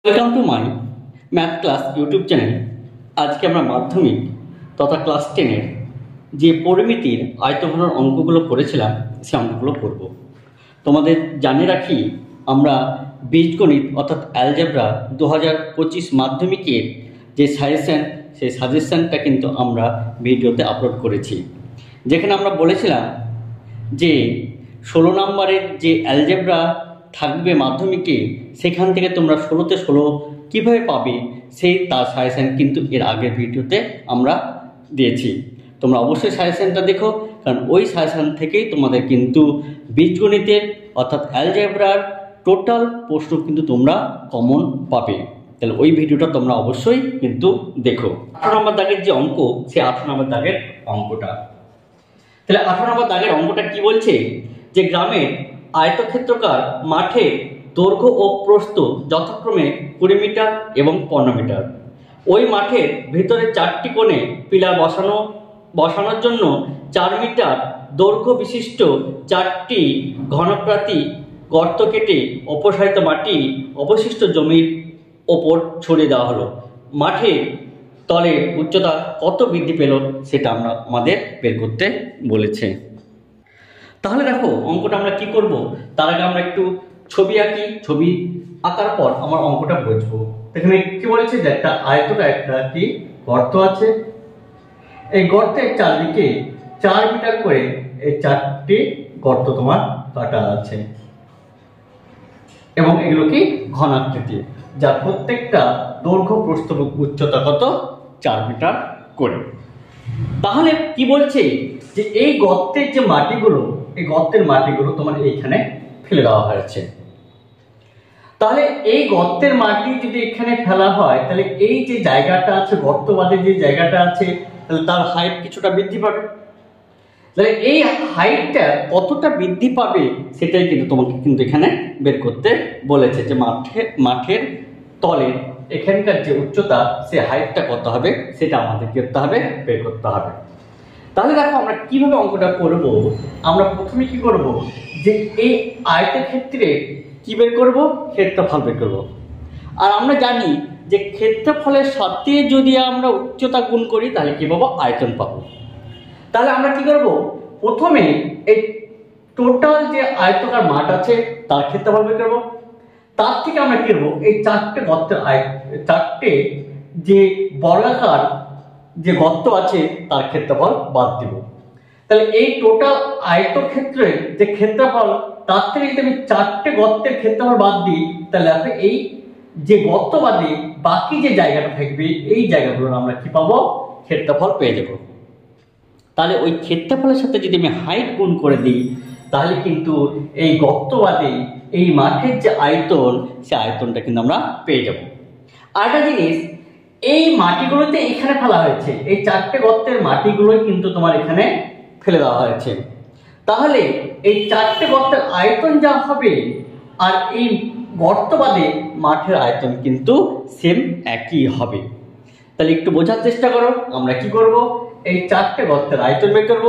Welcome to my math class YouTube channel. আজকে আমরা মাধ্যমিক তথা ক্লাস 10-এর যে পরিমিতির আয়তঘনর অঙ্কগুলো করেছিলাম সে অঙ্কগুলো করব। তোমাদের জানিয়ে রাখি, আমরা বীজগণিত অর্থাৎ অ্যালজেব্রা 2025 মাধ্যমিকের যে সাজেশান, সেই সাজেশানটা কিন্তু আমরা ভিডিওতে আপলোড করেছি, যেখানে আমরা বলেছিলাম যে 16 নম্বরের যে অ্যালজেব্রা থাকবে মাধ্যমিকে, সেখান থেকে তোমরা 16তে 16 কীভাবে পাবে সেই তার সাজেশান কিন্তু এর আগের ভিডিওতে আমরা দিয়েছি। তোমরা অবশ্যই সাজেশানটা দেখো, কারণ ওই সাজেশান থেকেই তোমাদের কিন্তু বীজগণিতের অর্থাৎ অ্যালজেব্রার টোটাল প্রশ্ন কিন্তু তোমরা কমন পাবে। তাহলে ওই ভিডিওটা তোমরা অবশ্যই কিন্তু দেখো। 18 নম্বর দাগের যে অঙ্ক, সেই 18 নম্বর দাগের অঙ্কটা, তাহলে 18 নম্বর দাগের অঙ্কটা কি বলছে যে গ্রামের আয়তক্ষেত্রকার মাঠে দৈর্ঘ্য ও প্রস্থ যথাক্রমে 20 মিটার এবং 15 মিটার। ওই মাঠের ভিতরে 4টি কোণে পিলার বসানোর জন্য 4 মিটার দৈর্ঘ্য বিশিষ্ট 4টি ঘনপ্রাতি গর্ত কেটে অপসারিত মাটি অবশিষ্ট জমির ওপর ছড়িয়ে দেওয়া হলো। মাঠে তলের উচ্চতা কত বৃদ্ধি পেল সেটা আমাদের বের করতে বলেছে। তাহলে দেখো অঙ্কটা আমরা কি করব, তার আগে আমরা একটু ছবি আঁকি। ছবি আঁকার পর আমার অঙ্কটা বুঝবো। এখানে কি বলেছে যে একটা আয়তকার একটা কি গর্ত আছে, এই গর্তের চারদিকে 4 মিটার করে এই 4টি গর্ত তোমার কাটা আছে এবং এগুলো কি ঘনাকৃতি, যার প্রত্যেকটা দৈর্ঘ্য প্রস্থ উচ্চতা কত 4 মিটার করে। তাহলে কি বলছে যে এই গর্তের যে মাটিগুলো, এই গর্তের মাটিগুলো তোমার এইখানে ফেলে দেওয়া হয়েছে। তাহলে এই গর্তের মাটি যদি এখানে ফেলা হয়, তাহলে এই যে জায়গাটা আছে, গর্তবাদে যে জায়গাটা আছে, তাহলে তার হাইট কিছুটা বৃদ্ধি পাবে। তাহলে এই হাইটটা কতটা বৃদ্ধি পাবে সেটাই কিন্তু তোমাকে কিন্তু এখানে বের করতে বলেছে, যে মাঠের তলের এখানকার যে উচ্চতা, সে হাইটটা কত হবে সেটা আমাদের কি করতে হবে, বের করতে হবে। তাহলে দেখো আমরা কিভাবে অঙ্কটা করব। আমরা প্রথমে কি করব, যে এই আয়তক্ষেত্রে কি বের করব, ক্ষেত্রফল বের করব। আর আমরা জানি যে ক্ষেত্রফলের সাথে যদি আমরা উচ্চতা গুণ করি তাহলে কি পাবো, আয়তন পাবো। তাহলে আমরা কি করব, প্রথমে এই টোটাল যে আয়তকার মাঠ আছে তার ক্ষেত্রফল বের করব। তার থেকে আমরা কি করব, এই 4টে গর্তের 4টে যে বর্গাকার যে গর্ত আছে তার ক্ষেত্রফল বাদ দিব। তাহলে এই টোটাল আয়তক্ষেত্রের যে ক্ষেত্রফল, তার থেকে যদি আমি 4টে গর্তের ক্ষেত্রফল বাদ দিই, তাহলে দেখো এই যে গর্ত বাদে বাকি যে জায়গাটা থাকবে, এই জায়গাগুলোর আমরা কি পাবো, ক্ষেত্রফল পেয়ে যাব। তাহলে ওই ক্ষেত্রফলের সাথে যদি আমি হাইট গুণ করে দিই, তাহলে কিন্তু এই গর্ত বাদে এই মাঠের যে আয়তন, সে আয়তনটা কিন্তু আমরা পেয়ে যাব। আরেকটা জিনিস, এই মাটিগুলোতে এখানে ফেলা হয়েছে, এই 4টে গর্তের মাটিগুলোই কিন্তু তোমার এখানে ফেলে দেওয়া হয়েছে। তাহলে এই 4টে গর্তের আয়তন যা হবে, আর এই গর্ত বাদে মাঠের আয়তন কিন্তু সেম একই হবে। তাহলে একটু বোঝার চেষ্টা করো। আমরা কি করব, এই 4টে গর্তের আয়তন বের করব।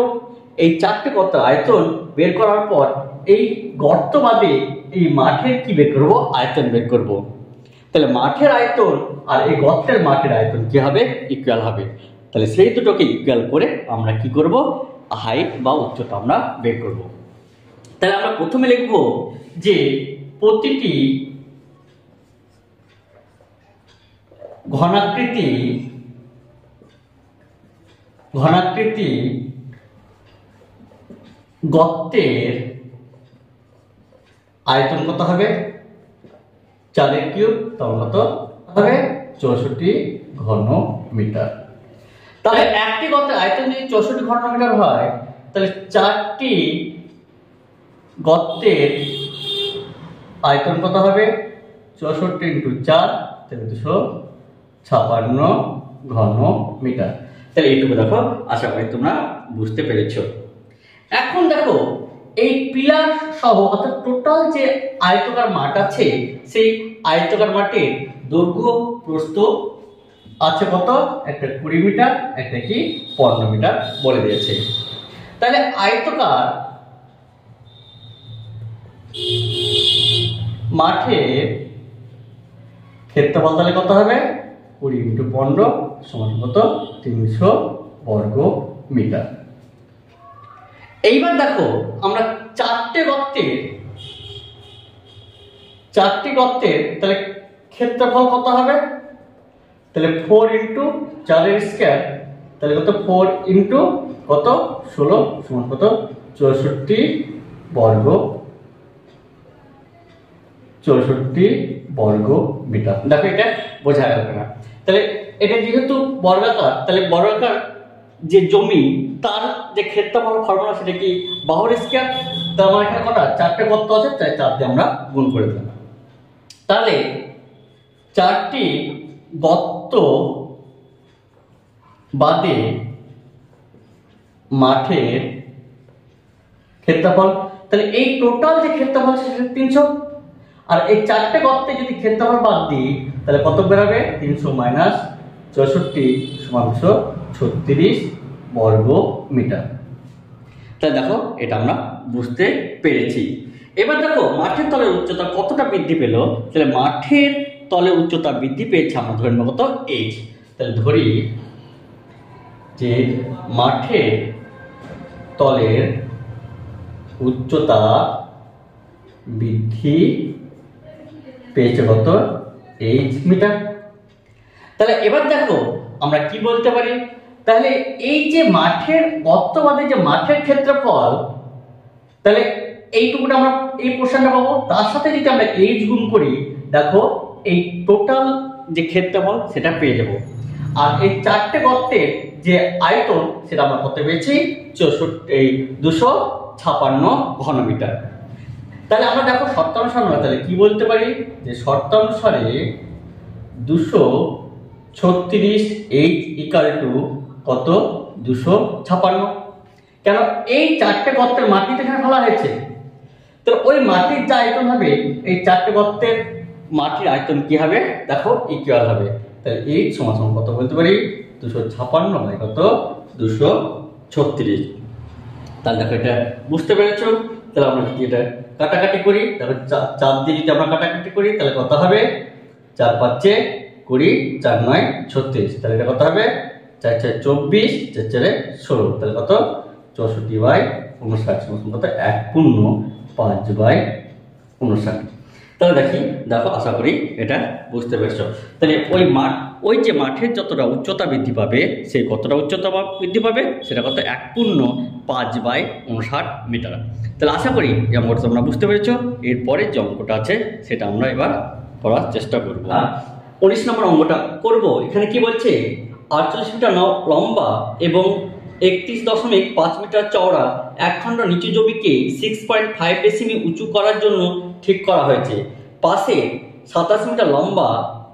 এই 4টে গর্তের আয়তন বের করার পর এই গর্ত বাদে এই মাঠের কি বের করব, আয়তন বের করব। তাহলে মাঠের আয়তন আর এই গর্তের মাঠের আয়তন কি হবে, ইকুয়াল হবে। তাহলে সেই দুটোকে ইকুয়াল করে আমরা কি করব, হাইট বা উচ্চতা আমরা বের করব। তাহলে আমরা প্রথমে লিখব যে প্রতিটি ঘনাকৃতি গর্তের আয়তন কত হবে, 4 কিউব, তার কত হবে 64 ঘন মিটার। তাহলে একটি গর্তের আয়তন যদি 64 ঘন মিটার হয়, তাহলে 4টি গর্তের আয়তন কত হবে, 64 × 4 তাহলে 256 ঘন মিটার। তাহলে এইটুকু দেখো, আশা করি তোমরা বুঝতে পেরেছো। এখন দেখো এই পিলার সহ অর্থাৎ টোটাল যে আয়তকার মাঠ আছে, সেই আয়তকার মাঠের দৈর্ঘ্য প্রস্থ আছে কত, একটা 20 মিটার, একটা কি 15 মিটার বলে দিয়েছে। তাহলে আয়তকার মাঠের ক্ষেত্রফল তাহলে কত হবে 20 × 15 সমান কত 300 বর্গ মিটার। এইবার দেখো আমরা চারটে গর্তের তাহলে ক্ষেত্রফল কত হবে, তাহলে 4 × 4 স্কয়ার তাহলে কত 4 × কত 16 সমান কত 64 বর্গ মিটার। দেখো এটা বোঝা গেল না, তাহলে এটা যেহেতু বর্গাকার তাহলে বর্গাকার যে জমি তার যে ক্ষেত্রফল ফর্মুলা সেটা কি বাহুর স্কয়ার। তার মানে এখানে কটা চারটে গর্ত আছে, তাই 4 দিয়ে আমরা গুণ করে দিলাম। তাহলে 4টি গর্ত বাদে মাঠের ক্ষেত্রফল, তাহলে এই টোটাল যে ক্ষেত্রফল সেটা 300, আর এই 4টে গর্তে যদি ক্ষেত্রফল বাদ দিই তাহলে কত বেরোবে 300 - 64 = 36 বর্গ মিটার। তাহলে দেখো এটা আমরা বুঝতে পেরেছি। এবার দেখো মাঠের তলের উচ্চতা কতটা বৃদ্ধি পেল, তাহলে মাঠের তলের উচ্চতা বৃদ্ধি পেয়েছে আমরা ধরে নেব কত h। তাহলে ধরি যে মাঠের তলের উচ্চতা বৃদ্ধি পেয়েছে কত h মিটার। তাহলে এবার দেখো আমরা কি বলতে পারি, তাহলে এই যে মাঠের গর্তবাদী যে মাঠের ক্ষেত্রফল, তাহলে এইটুকুটা আমরা এই পোর্শনটা পাবো, তার সাথে যদি আমরা h গুণ করি দেখো এই টোটাল যে ক্ষেত্রফল সেটা পেয়ে যাব। আর এই 4টে গর্তের যে আয়তন সেটা আমরা কত পেয়েছি 256 ঘনমিটার। তাহলে আমরা দেখো শর্তানুসারে তাহলে কি বলতে পারি যে শর্তানুসারে 236 h = কত 256। কেন এই 4টে গর্তের মাটি তো এখানে ফেলা হয়েছে, তো ওই মাটির যে আয়তন হবে এই 4টে গর্তের মাটির আয়তন কি হবে দেখো ইকুয়াল হবে। তাহলে h সমান কত বলতে পারি 256 কত 236। তাহলে দেখো এটা বুঝতে পেরেছো। তাহলে আমরা যদি এটা কাটাকাটি করি, দেখো 4 দিয়ে যদি আমরা কাটাকাটি করি তাহলে কত হবে 4 × 5 = 20, 4 × 9 = 36। তাহলে এটা কত হবে 4 × 4 = 24, 4 × 4 = 16। তাহলে কত 64/59 কত 1/5/59। তাহলে দেখো আশা করি এটা বুঝতে পেরেছো। তাহলে ওই যে মাঠের যতটা উচ্চতা বৃদ্ধি পাবে সেই কতটা উচ্চতা বৃদ্ধি পাবে সেটা কত 1/5/59 মিটার। তাহলে আশা করি এই অঙ্কটা তোমরা বুঝতে পেরেছো। এরপরে যে অঙ্কটা আছে সেটা আমরা এবার করার চেষ্টা করব। 19 নম্বর অঙ্কটা করব। এখানে কি বলছে 48 মিটার লম্বা এবং 31.5 মিটার চওড়া এক খণ্ড নিচু জমিকে 6.5 ডেসিমি উঁচু করার জন্য ঠিক করা হয়েছে। পাশে 27 মিটার লম্বা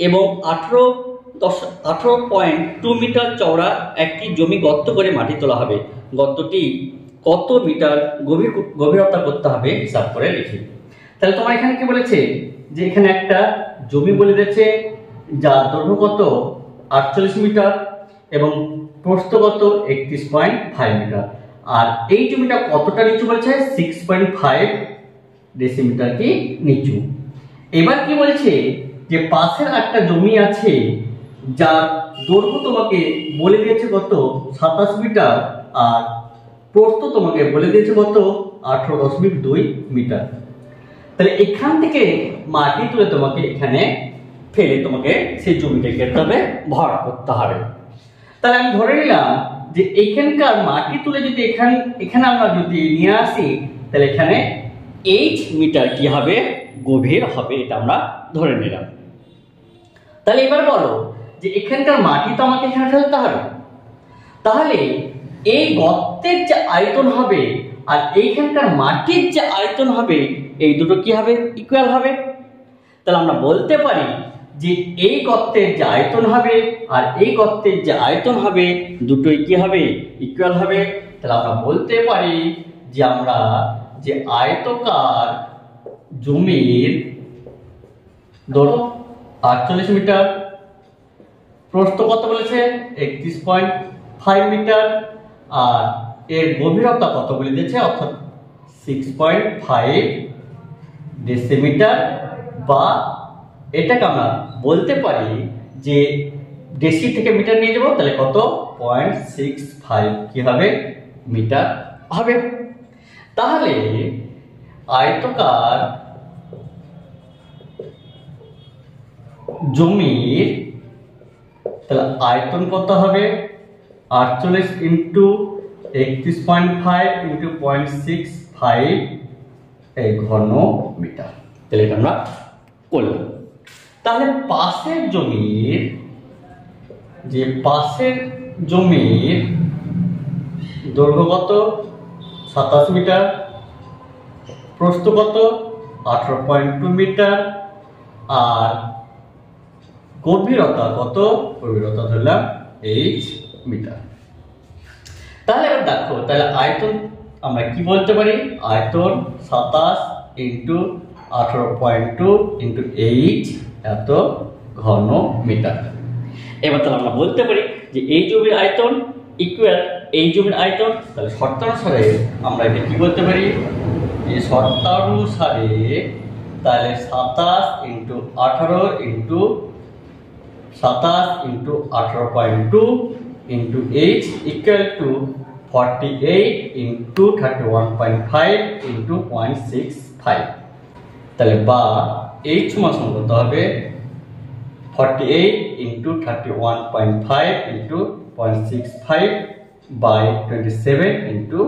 এবং 18.2 মিটার চওড়া একটি জমি গর্ত করে মাটি তোলা হবে। গর্তটি কত মিটার গভীরতা করতে হবে হিসাব করে লিখি। তাহলে তোমার এখানে কি বলেছে যে এখানে একটা জমি বলে দিয়েছে যার দৈর্ঘ্য কত 48 মিটার এবং প্রস্থ কত 31.5 মিটার, আর এই জমিটা কতটা নিচু বলেছে 6.5 ডেসিমিটার কি নিচু। এবার কি বলছে যে পাশের একটা জমি আছে যার দৈর্ঘ্য তোমাকে বলে দিয়েছে কত 27 মিটার আর প্রস্থ তোমাকে বলে দিয়েছে কত 18.2 মিটার। তাহলে এখান থেকে মাটি তুলে তোমাকে এখানে ফেলে তোমাকে সেই জমিটাকে তবে ভর করতে হবে। তাহলে আমি ধরে নিলাম যে এখানকার মাটি তুলে যদি এখানে আমরা যদি নিয়ে আসি তাহলে এখানে h মিটার কি হবে গভীর হবে, এটা আমরা ধরে নিলাম। তাহলে এবার বলো যে এখানকার মাটি তো আমাকে এখানে ফেলতে হবে, তাহলে এই গর্তের যে আয়তন হবে আর এইখানকার মাটির যে আয়তন হবে এই দুটো কি হবে ইকুয়াল হবে। তাহলে আমরা বলতে পারি যে এই গর্তের যে আয়তন হবে আর এই গর্তের যে আয়তন হবে দুটোই কি হবে ইকুয়াল হবে। তাহলে আমরা বলতে পারি যে আমরা যে আয়তকার জমির দৈর্ঘ্য 48 মিটার, প্রস্থ কত বলেছে 31.5 মিটার আর এর গভীরতা কত বলে দিয়েছে অর্থাৎ 6.5 ডেসিমিটার বা এটাকে আমরা বলতে পারি যে ডেসি থেকে মিটার নিয়ে যাবো, তাহলে কত 0.65 কি হবে মিটার হবে। তাহলে আয়তকার জমির তাহলে আয়তন কত হবে 48 ইন্টু 31.5 ইন্টু 0.65 এই ঘন মিটার। তাহলে এটা আমরা করলাম। তাহলে পাশের জমির দৈর্ঘ্য কত 27 মিটার, প্রস্থ কত 18.2 মিটার, আর গভীরতা কত, গভীরতা ধরলাম h মিটার। তাহলে এবার দেখো, তাহলে আয়তন আমরা কি বলতে পারি, আয়তন 27 ইন্টু 18.2 ইন্টু h এত ঘন মিটার। এবার তাহলে আমরা বলতে পারি যে এই জমির আয়তন ইকুয়াল এই জমির আয়তন। তাহলে শর্তানুসারে আমরা এটা কি বলতে পারি, যে শর্তানুসারে তাহলে 27 into 18 into 27 into 18.2 into h equal to 48 into 31.5 into 0.65। তাহলে বা h সমান কত হবে 48 ইন্টু 31.5 ইন্টু 0.65 বাই 27 ইন্টু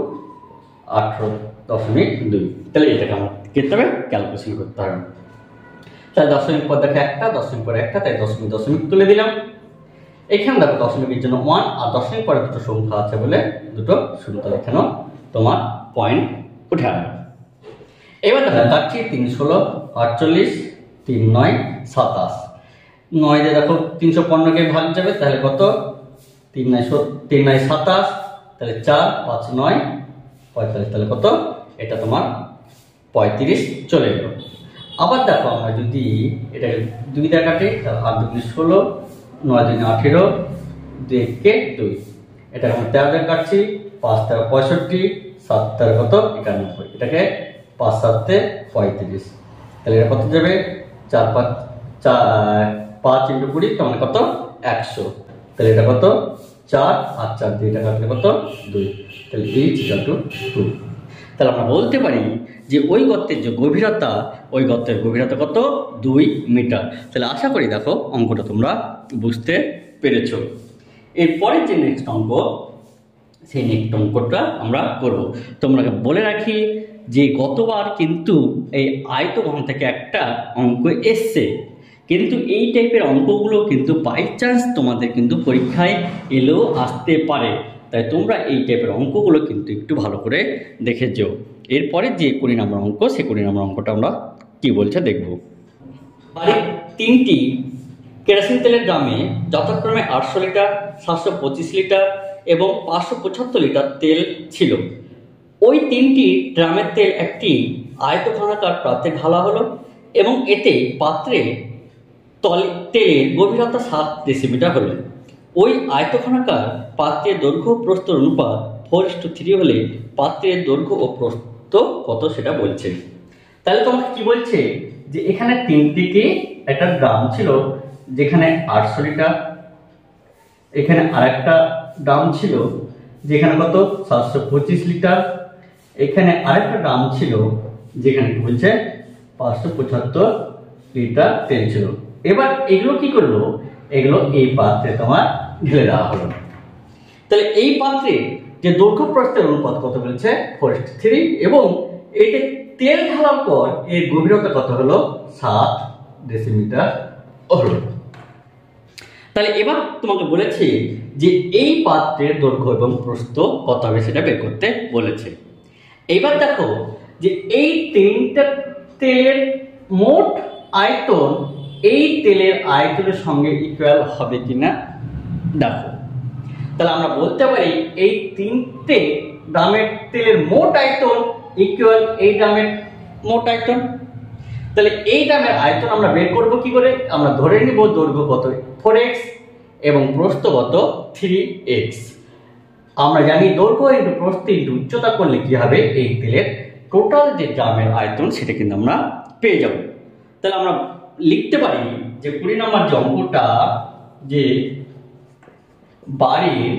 18.2। তাহলে এটাকে আমরা করতে হবে, ক্যালকুলেশন করতে হবে। তাহলে দশমিক পর দেখো একটা, দশমিক পরে একটা, তাই দশমিক দশমিক তুলে দিলাম। এখানে দেখো দশমিকের জন্য 1 আর দশমিক পরে দুটো সংখ্যা আছে বলে দুটো শূন্য, এখানেও তোমার পয়েন্ট উঠে আসবে। এবার দেখো কাটছি 3 16 48 3 9 27, 9 দিয়ে দেখো 315 ভাগ যাবে, তাহলে কত 3 9 27, তাহলে 4 5 9 45, তাহলে কত এটা তোমার 35 চলে গেল। আবার দেখো আমরা যদি এটা 2 দিয়ে কাটি, তাহলে 8 2 16, 9 2 18, 2 2, এটা আমরা 13 দিয়ে কাটছি, 5 13 65, 7 13 কত 91, এটাকে 5 7 35, তাহলে এটা কত যাবে 4 5 ইন্টু 20 তার মানে কত 100, তাহলে এটা কত 4 আর 4 দিয়ে এটা কাটলে কত 2, তাহলে h ইকুয়াল টু 2। তাহলে আমরা বলতে পারি যে ওই গর্তের যে গভীরতা, ওই গর্তের গভীরতা কত 2 মিটার। তাহলে আশা করি দেখো অঙ্কটা তোমরা বুঝতে পেরেছো। এরপরের যে নেক্সট অঙ্ক, সেই নেক্সট অঙ্কটা আমরা করব। তোমরা বলে রাখি যে গতবার কিন্তু এই আয়তঘন থেকে একটা অঙ্ক এসছে, কিন্তু এই টাইপের অঙ্কগুলো কিন্তু বাই চান্স তোমাদের কিন্তু পরীক্ষায় এলেও আসতে পারে, তাই তোমরা এই টাইপের অঙ্কগুলো কিন্তু একটু ভালো করে দেখে যেও। এরপরে যে 20 নম্বর অঙ্ক, সেই 20 নম্বর অঙ্কটা আমরা কি বলছে দেখব। বাড়ির 3টি কেরোসিন তেলের ড্রামে যথাক্রমে 800 লিটার, 725 লিটার এবং 575 লিটার তেল ছিল। ওই 3টি ড্রামের তেল একটি আয়তঘনাকার পাত্রে ঢালা হলো এবং এতে পাত্রে তেলের গভীরতা 7 ডেসিমিটার হলো। ওই আয়তঘনাকার পাত্রের দৈর্ঘ্য প্রস্থ অনুপাত 4:3 হলে পাত্রের দৈর্ঘ্য ও প্রস্থ কত সেটা বলছে। তাহলে তোমাকে কি বলছে যে এখানে 3টি একটা ড্রাম ছিল যেখানে 800 লিটার, এখানে আরেকটা ড্রাম ছিল যেখানে কত 725 লিটার, এখানে আরেকটা ড্রাম ছিল যেখানে কি বলছে 575 লিটার তেল ছিল। এবার এগুলো কি করলো, এগুলো এই পাত্রে তোমার ঢেলে দেওয়া হলো। তাহলে এই পাত্রে যে দৈর্ঘ্য প্রস্থের অনুপাত কত বলছে 4:3 এবং এইটা তেল ঢালার পর এর গভীরতা কত হলো 7 ডেসিমিটার হলো। তাহলে এবার তোমাকে বলেছে যে এই পাত্রের দৈর্ঘ্য এবং প্রস্থ কত হবে সেটা বের করতে বলেছে। এবার দেখো যে এই 3টা তেলের মোট আয়তন এই তেলের আয়তনের সঙ্গে ইকুয়াল হবে কিনা দেখো। তাহলে আমরা বলতে পারি এই 3টে ড্রামের তেলের মোট আয়তন ইকুয়াল এই ড্রামের মোট আয়তন। তাহলে এই ড্রামের আয়তন আমরা বের করব কি করে, আমরা ধরে নিব দৈর্ঘ্য কত 4x এবং প্রস্থ কত 3x। আমরা জানি দৈর্ঘ্য ইন্টু প্রস্থ ইন্টু উচ্চতা করলে কি হবে, এই তেলের টোটাল যে ড্রামের আয়তন সেটা কিন্তু আমরা পেয়ে যাব। তাহলে আমরা লিখতে পারি যে 20 নম্বর যে অঙ্কটা, যে বাড়ির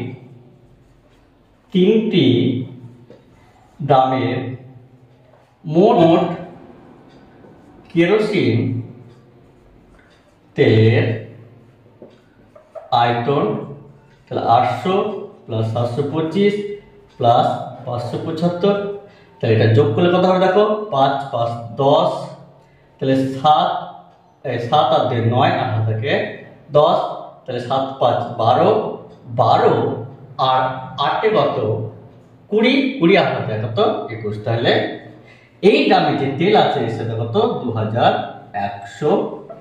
3টি দামের মোট কেরোসিন তেলের আয়তন, তাহলে 800 প্লাস 725 প্লাস 575, তাহলে এটা যোগ করলে কত হবে দেখো, 5 5 10, তাহলে 7 আর 2 9, 8 থেকে 10, তাহলে 7 5 12, 12 আর 8 কত 20, 20 8 কত 21, তাহলে এই দামে যে তেল আছে সেটা কত 2100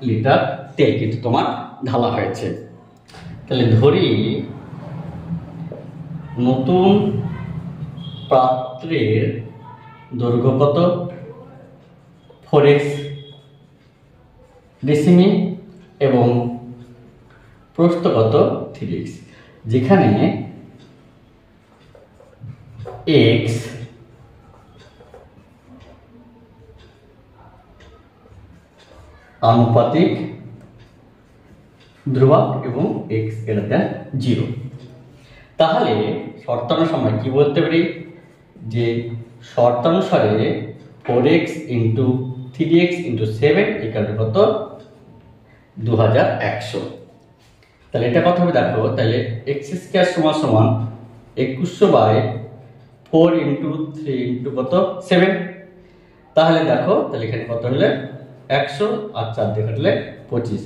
লিটার তেল কিন্তু তোমার ঢালা হয়েছে। তাহলে ধরি নতুন পাত্রের দৈর্ঘ্য কত 4x ডেসিমি এবং প্রস্থ কত 3x, যেখানে x আনুপাতিক ধ্রুবক এবং x > 0। তাহলে শর্তানুসারে কি বলতে পারি যে শর্তানুসারে 4x × 3x × 7 = কত 2100। তাহলে এটা কত হবে দেখো, তাহলে x² = 2100/4 × 3 × কত 7, তাহলে দেখো তাহলে এখানে কত হলে 100 আর 4 দিয়ে কাটলে 25,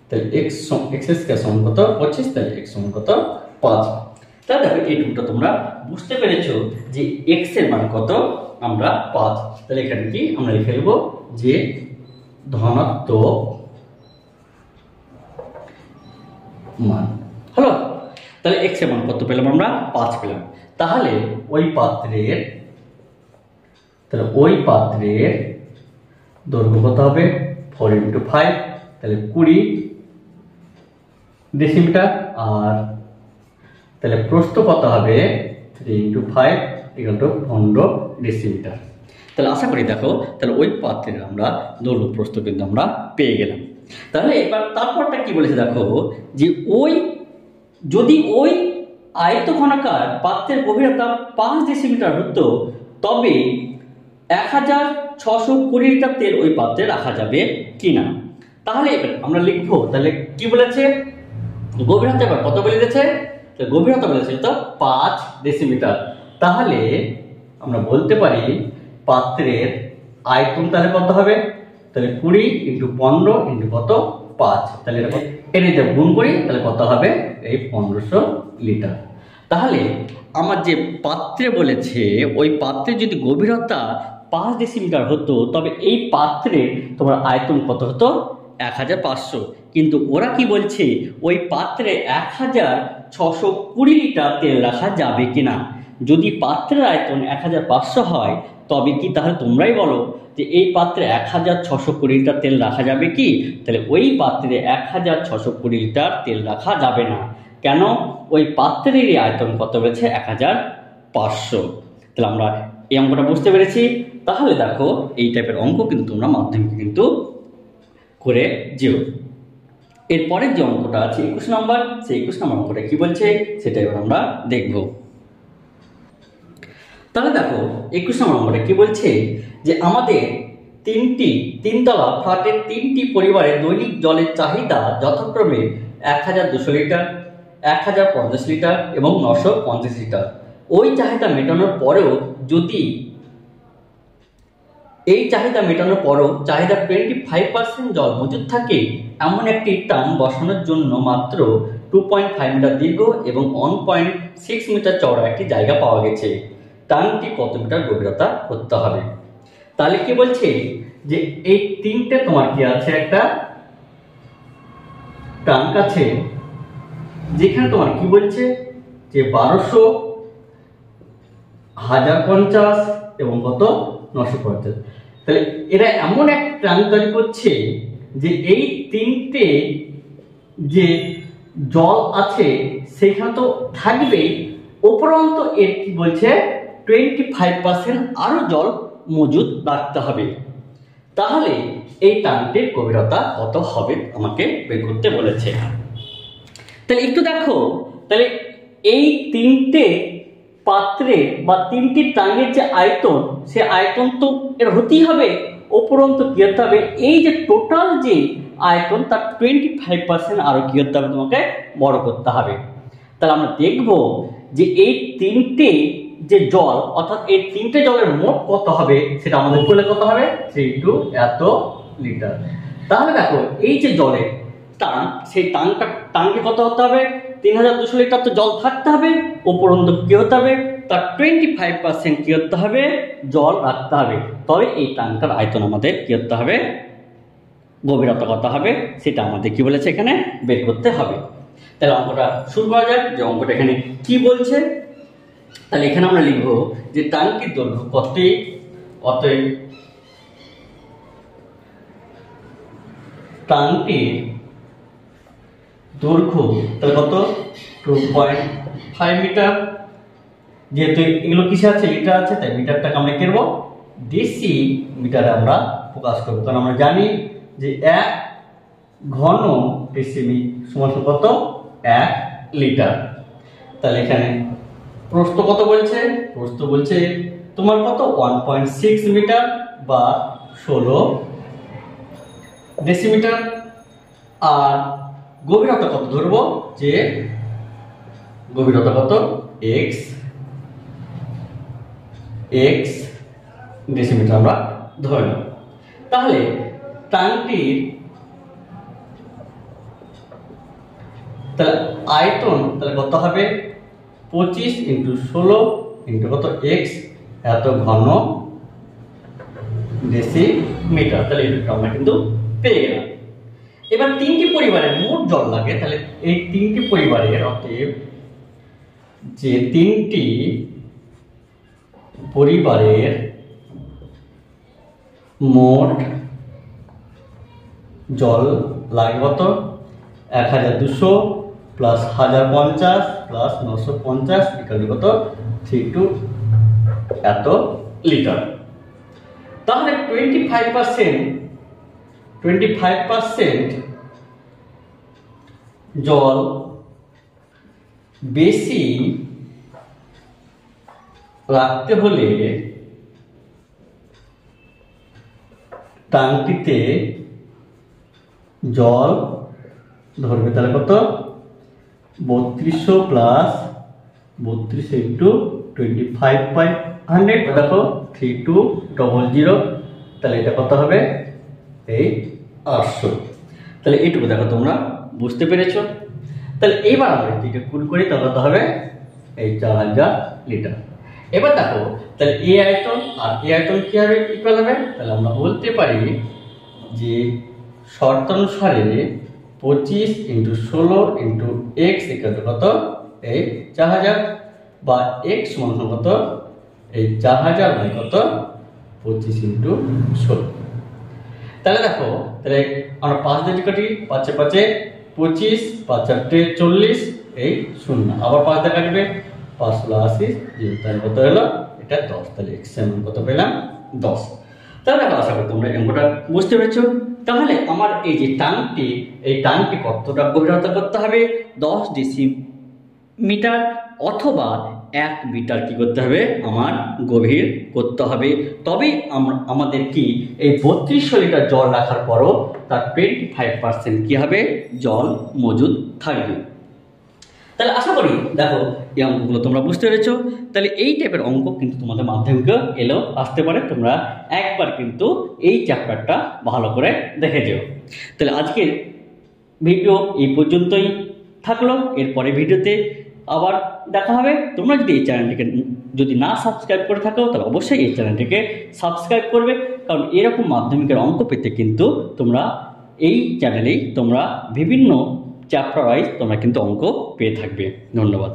তাহলে x² = কত 25, তাহলে x = কত 5। তাহলে দেখো এইটুকুটা তোমরা বুঝতে পেরেছো যে x এর মান কত আমরা 5। তাহলে এখানে কি আমরা লিখে ফেলবো যে ধনাত্মক মান হলো। তাহলে x এর মান কত পেলাম আমরা 5 পেলাম। তাহলে ওই পাত্রের দৈর্ঘ্য কত হবে 4 × 5, তাহলে 20 ডেসিমিটার, আর তাহলে প্রস্থ কত হবে 3 × 5 = 15 ডেসিমিটার। তাহলে আশা করি দেখো তাহলে ওই পাত্রের আমরা দৈর্ঘ্য প্রস্থ কিন্তু আমরা পেয়ে গেলাম। তাহলে এবার তারপরটা কি বলেছে দেখো, যে যদি ওই আয়তঘনাকার পাত্রের গভীরতা 5 ডেসিমিটার হতো তবে 1620 লিটার তেল ওই পাত্রে রাখা যাবে কিনা। তাহলে আমরা লিখবো, তাহলে কি বলেছে গভীরতা, এবার কত বলে দিয়েছে, গভীরতা বলেছে তো 5 ডেসিমিটার। তাহলে আমরা বলতে পারি পাত্রের আয়তন তাহলে কত হবে, তাহলে 20 × 15 × কত 5, তাহলে এটা গুণ করি তাহলে কত হবে এই 1500 লিটার। তাহলে আমার যে পাত্রে বলেছে ওই পাত্রে যদি গভীরতা 5 ডেসিমিটার হতো তবে এই পাত্রে তোমার আয়তন কত হতো 1500, কিন্তু ওরা কি বলছে ওই পাত্রে 1620 লিটার তেল রাখা যাবে কিনা। যদি পাত্রের আয়তন 1500 হয় তবে কি, তাহলে তোমরাই বলো যে এই পাত্রে 1620 লিটার তেল রাখা যাবে কি। তাহলে ওই পাত্রে 1620 লিটার তেল রাখা যাবে না। কেন, ওই পাত্রের আয়তন কত বলেছে 1500। তাহলে আমরা এই অঙ্কটা বুঝতে পেরেছি। তাহলে দেখো এই টাইপের অঙ্ক কিন্তু তোমরা মাধ্যমিকে কিন্তু করে যেও। এরপরের যে অঙ্কটা আছে 21 নম্বর, সেই 21 নম্বর অঙ্কটা কি বলছে সেটা এবার আমরা দেখব। তাহলে দেখো 21 নম্বর অঙ্কটা কি বলছে, যে আমাদের তিনতলা ফ্ল্যাটের 3টি পরিবারের দৈনিক জলের চাহিদা যথাক্রমে 1200 লিটার, 1050 লিটার এবং 950 লিটার। ওই চাহিদা মেটানোর পরেও চাহিদা 25% জল মজুদ থাকে এমন একটি টান বসানোর জন্য মাত্র 2.5 মিটার দীর্ঘ এবং 1.6 মিটার চওড়া একটি জায়গা পাওয়া গেছে। টানটি কত মিটার গভীরতা করতে হবে। তাহলে কি বলছে যে এই তিনটে তোমার কি আছে, একটা ট্যাঙ্ক আছে যেখানে তোমার কি বলছে যে 1200, 1050 এবং কত 950। তাহলে এরা এমন এক ট্যাঙ্ক তৈরি করছে যে এই তিনটে যে জল আছে সেখানে তো থাকবেই, উপরন্ত এর কি বলছে 25% আরো জল মজুদ রাখতে হবে। তাহলে এই টাঙ্কির গভীরতা কত হবে আমাকে বের করতে বলেছে। তাহলে একটু দেখো, তাহলে এই তিনটে পাত্রে বা তিনটি টাঙ্গের যে আয়তন, সে আয়তন তো এর হতেই হবে, উপরন্ত কি হতে হবে, এই যে টোটাল যে আয়তন তার 25% আরো কি হতে হবে, তোমাকে বড় করতে হবে। তাহলে আমরা দেখব যে এই তিনটে যে জল, অর্থাৎ এই তিনটে জলের মোট কত হবে, সেটা আমাদের বলে কত হবে, 3 এত লিটার। তাহলে দেখো এই যে জলের টাঙ্ক, সেই টাঙ্কে কত হতে হবে, 3200 লিটার তো জল থাকতে হবে, উপরন্ত কি হতে হবে, তার 25% কি হতে হবে, জল রাখতে হবে। তবে এই টাঙ্কটার আয়তন আমাদের কি করতে হবে, গভীরতা কত হবে, সেটা আমাদের কি বলেছে এখানে বের করতে হবে। তাহলে অঙ্কটা শুরু করা যাক, যে অঙ্কটা এখানে কি বলছে। তাহলে এখানে আমরা লিখব যে টাঙ্কির দৈর্ঘ্য কত, অতএব টাঙ্কির দৈর্ঘ্য তাহলে কত, 2.5 মিটার। যেহেতু এগুলো কিসে আছে, লিটার আছে, তাই মিটারটাকে আমরা করবো ডিসি মিটারে আমরা প্রকাশ করবো, কারণ আমরা জানি যে 1 ঘন ডিসিমি সমান কত, 1 লিটার। তাহলে এখানে প্রস্থ কত বলছে, প্রস্থ বলছে তোমার কত, 1.6 মিটার বা 16 ডেসিমিটার। আর গভীরতা কত ধরবো, যে গভীরতা কত, x ডেসিমিটার আমরা ধরলাম। তাহলে টাঙ্কির তাহলে আয়তন তাহলে কত হবে, 25 × 16 × কত, x এত ঘন ডেসিমিটার। তাহলে এটা আমরা কিন্তু পেয়ে গেলাম। এবার তিনটি পরিবারের মোট জল লাগে, তাহলে এই তিনটি পরিবারের, অতএব যে তিনটি পরিবারের মোট জল লাগে কত, 1200 প্লাস 1050 প্লাস 950 ইকুয়াল কত, 32 এত লিটার। তাহলে 25% জল বেশি রাখতে হলে টাঙ্কিতে জল ধরবে, তাহলে কত, 3200 প্লাস 32 × 25/100, দেখো 3200, তাহলে এটা কত হবে, এই 800। তাহলে এইটুকু দেখো তোমরা বুঝতে পেরেছো। তাহলে এইবার আমরা এদিকে গুণ করি, তাহলে কত হবে, এই 4000 লিটার। এবার দেখো তাহলে এই আয়তন আর এই আয়তন কি হবে, ইকুয়াল হবে। তাহলে আমরা বলতে পারি যে শর্তানুসারে 25 × 16 × x ইকুয়াল কত, এই 4000, বা x সমান কত, এই 4000 বাই কত, 25 × 16। তাহলে দেখো, তাহলে আমরা 5 দিয়ে কাটি, 5 × 5 25, 5 × 8 40, এই 0, আবার 5 দিয়ে কাটবে, 5 × 80, তাহলে কত হলো, এটা 10। তাহলে x এর মান কত পেলাম, 10। তাহলে দেখো আশা করি তোমরা অঙ্কটা বুঝতে পেরেছো। তাহলে আমার এই যে টাঙ্কটি, এই টাঙ্কটি কতটা গভীরতা করতে হবে, 10 ডেসিমিটার অথবা 1 মিটার কি করতে হবে, আমার গভীর করতে হবে। তবে আমাদের কি এই 3200 লিটার জল রাখার পরও তার 25% কি হবে, জল মজুদ থাকবে। তাহলে আশা করি দেখো এই অঙ্কগুলো তোমরা বুঝতে পেরেছো। তাহলে এই টাইপের অঙ্ক কিন্তু তোমাদের মাধ্যমিকে এলেও আসতে পারে, তোমরা একবার কিন্তু এই চ্যাপ্টারটা ভালো করে দেখে যেও। তাহলে আজকের ভিডিও এই পর্যন্তই থাকলো, এরপরে ভিডিওতে আবার দেখা হবে। তোমরা যদি এই চ্যানেলটিকে যদি না সাবস্ক্রাইব করে থাকো, তাহলে অবশ্যই এই চ্যানেলটিকে সাবস্ক্রাইব করবে, কারণ এরকম মাধ্যমিকের অঙ্ক পেতে কিন্তু তোমরা এই চ্যানেলেই তোমরা বিভিন্ন চ্যাপ্টার ওয়াইজ তোমরা কিন্তু অঙ্ক পেয়ে থাকবে। ধন্যবাদ।